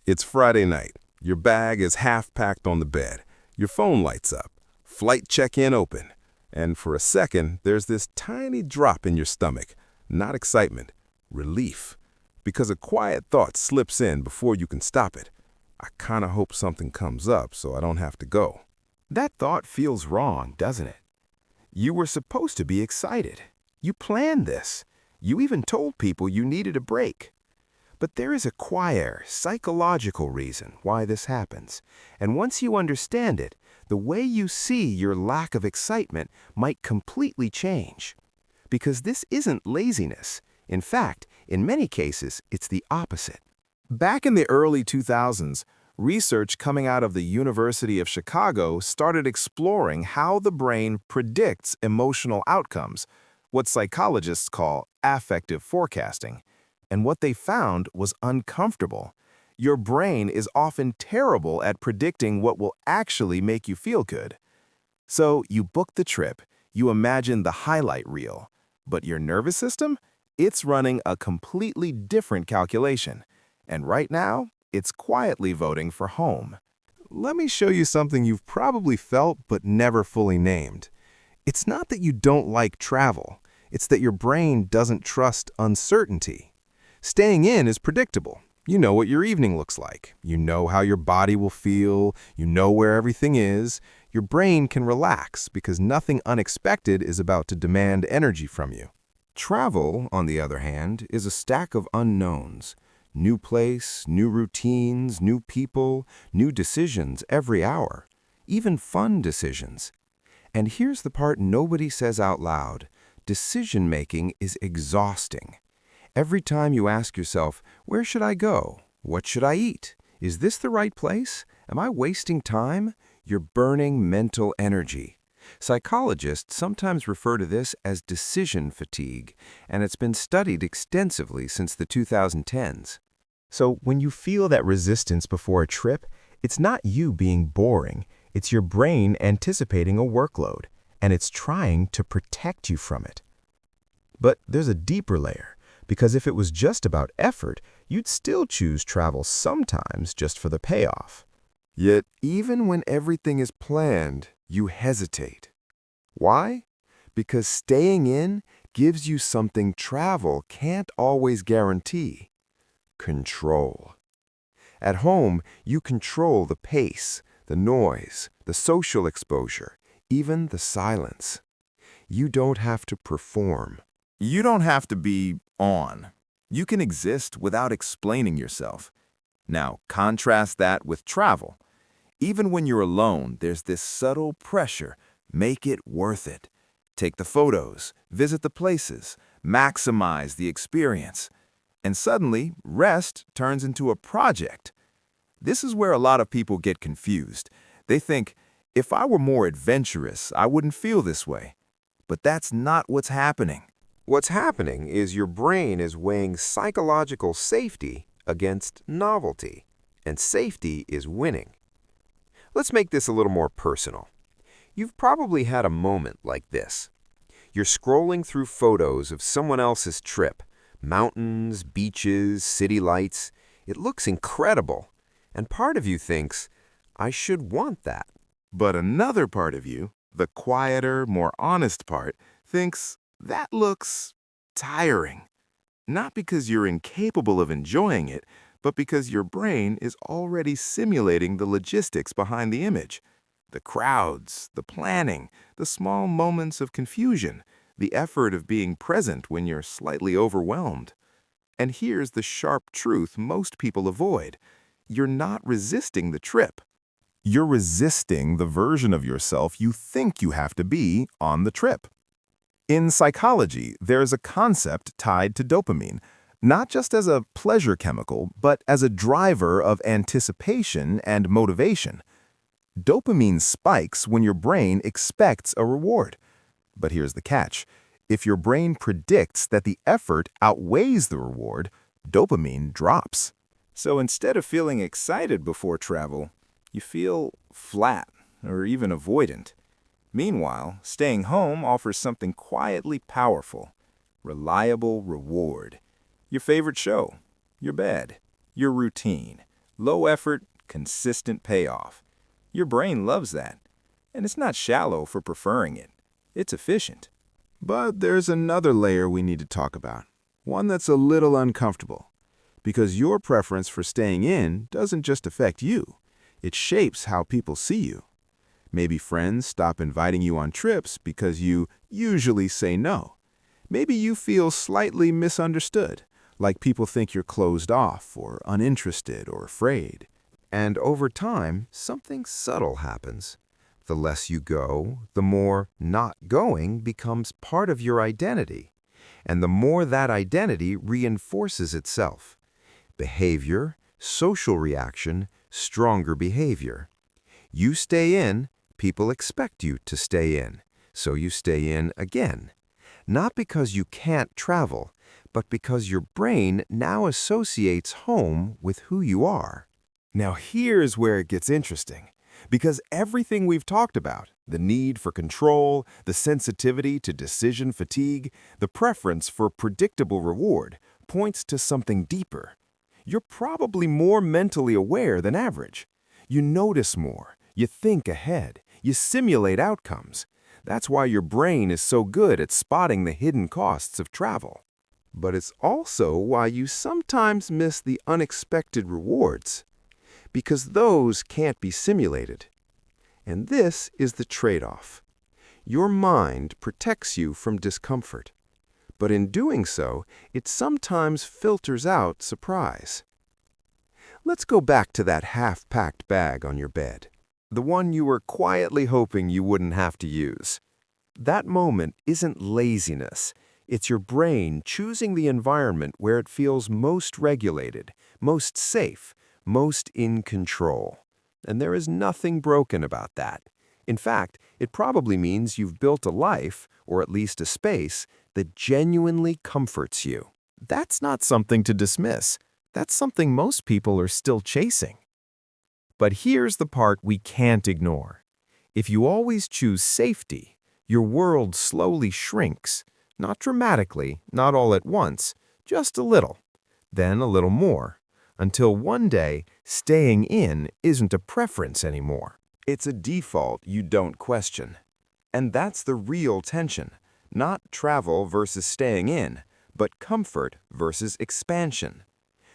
It's Friday night. Your bag is half packed on the bed. Your phone lights up. Flight check-in open. And for a second, there's this tiny drop in your stomach. Not excitement, relief. Because a quiet thought slips in before you can stop it. I kind of hope something comes up so I don't have to go. That thought feels wrong, doesn't it? You were supposed to be excited. You planned this. You even told people you needed a break. But there is a quieter, psychological reason why this happens. And once you understand it, the way you see your lack of excitement might completely change. Because this isn't laziness. In fact, in many cases, it's the opposite. Back in the early 2000s, research coming out of the University of Chicago started exploring how the brain predicts emotional outcomes, what psychologists call affective forecasting. And what they found was uncomfortable. Your brain is often terrible at predicting what will actually make you feel good. So you book the trip, you imagine the highlight reel, but your nervous system? It's running a completely different calculation. And right now, it's quietly voting for home. Let me show you something you've probably felt but never fully named. It's not that you don't like travel. It's that your brain doesn't trust uncertainty. Staying in is predictable. You know what your evening looks like. You know how your body will feel. You know where everything is. Your brain can relax because nothing unexpected is about to demand energy from you. Travel, on the other hand, is a stack of unknowns. New place, new routines, new people, new decisions every hour. Even fun decisions. And here's the part nobody says out loud. Decision-making is exhausting. Every time you ask yourself, where should I go? What should I eat? Is this the right place? Am I wasting time? You're burning mental energy. Psychologists sometimes refer to this as decision fatigue, and it's been studied extensively since the 2010s. So when you feel that resistance before a trip, it's not you being boring. It's your brain anticipating a workload, and it's trying to protect you from it. But there's a deeper layer, because if it was just about effort, you'd still choose travel sometimes just for the payoff. Yet, even when everything is planned, you hesitate. Why? Because staying in gives you something travel can't always guarantee. Control. At home, you control the pace, the noise, the social exposure, even the silence. You don't have to perform. You don't have to be on. You can exist without explaining yourself. Now, contrast that with travel. Even when you're alone, there's this subtle pressure. Make it worth it. Take the photos, visit the places, maximize the experience. And suddenly, rest turns into a project. This is where a lot of people get confused. They think, if I were more adventurous, I wouldn't feel this way. But that's not what's happening. What's happening is your brain is weighing psychological safety against novelty, and safety is winning. Let's make this a little more personal. You've probably had a moment like this. You're scrolling through photos of someone else's trip, mountains, beaches, city lights. It looks incredible, and part of you thinks, I should want that. But another part of you, the quieter, more honest part, thinks, that looks tiring. Not because you're incapable of enjoying it, but because your brain is already simulating the logistics behind the image. The crowds, the planning, the small moments of confusion, the effort of being present when you're slightly overwhelmed. And here's the sharp truth most people avoid. You're not resisting the trip. You're resisting the version of yourself you think you have to be on the trip. In psychology, there's a concept tied to dopamine, not just as a pleasure chemical, but as a driver of anticipation and motivation. Dopamine spikes when your brain expects a reward. But here's the catch. If your brain predicts that the effort outweighs the reward, dopamine drops. So instead of feeling excited before travel, you feel flat or even avoidant. Meanwhile, staying home offers something quietly powerful, reliable reward. Your favorite show, your bed, your routine, Low effort, consistent payoff. Your brain loves that. And it's not shallow for preferring it. It's efficient. But there's another layer we need to talk about, one that's a little uncomfortable. Because your preference for staying in doesn't just affect you, it shapes how people see you. Maybe friends stop inviting you on trips because you usually say no. Maybe you feel slightly misunderstood, like people think you're closed off or uninterested or afraid. And over time, something subtle happens. The less you go, the more not going becomes part of your identity. And the more that identity reinforces itself. Behavior, social reaction, stronger behavior. You stay in, people expect you to stay in, so you stay in again. Not because you can't travel, but because your brain now associates home with who you are. Now here's where it gets interesting. Because everything we've talked about, the need for control, the sensitivity to decision fatigue, the preference for predictable reward, points to something deeper. You're probably more mentally aware than average. You notice more, you think ahead, you simulate outcomes. That's why your brain is so good at spotting the hidden costs of travel. But it's also why you sometimes miss the unexpected rewards. Because those can't be simulated. And this is the trade-off. Your mind protects you from discomfort. But in doing so, it sometimes filters out surprise. Let's go back to that half-packed bag on your bed. The one you were quietly hoping you wouldn't have to use. That moment isn't laziness. It's your brain choosing the environment where it feels most regulated, most safe, most in control. And there is nothing broken about that. In fact, it probably means you've built a life, or at least a space, that genuinely comforts you. That's not something to dismiss. That's something most people are still chasing. But here's the part we can't ignore. If you always choose safety, your world slowly shrinks. Not dramatically, not all at once, just a little. Then a little more. Until one day, staying in isn't a preference anymore. It's a default you don't question. And that's the real tension. Not travel versus staying in, but comfort versus expansion.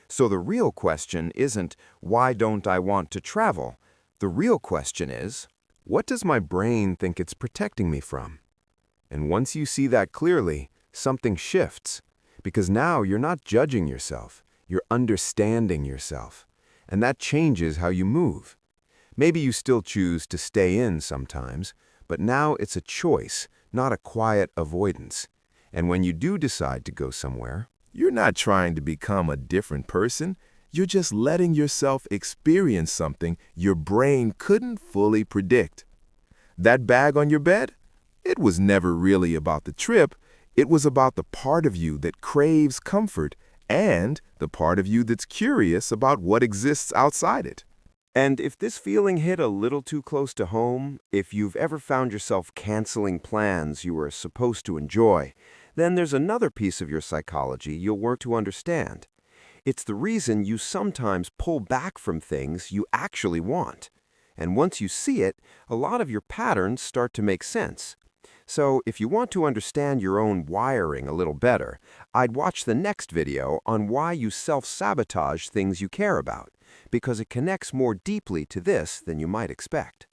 So the real question isn't, why don't I want to travel? The real question is, what does my brain think it's protecting me from? And once you see that clearly, something shifts. Because now you're not judging yourself. You're understanding yourself. And that changes how you move. Maybe you still choose to stay in sometimes, but now it's a choice, not a quiet avoidance. And when you do decide to go somewhere, You're not trying to become a different person. You're just letting yourself experience something your brain couldn't fully predict. That bag on your bed? It was never really about the trip. It was about the part of you that craves comfort and the part of you that's curious about what exists outside it. And if this feeling hit a little too close to home, if you've ever found yourself canceling plans you were supposed to enjoy, then there's another piece of your psychology you'll work to understand. It's the reason you sometimes pull back from things you actually want. And once you see it, a lot of your patterns start to make sense. So if you want to understand your own wiring a little better, I'd watch the next video on why you self-sabotage things you care about, because it connects more deeply to this than you might expect.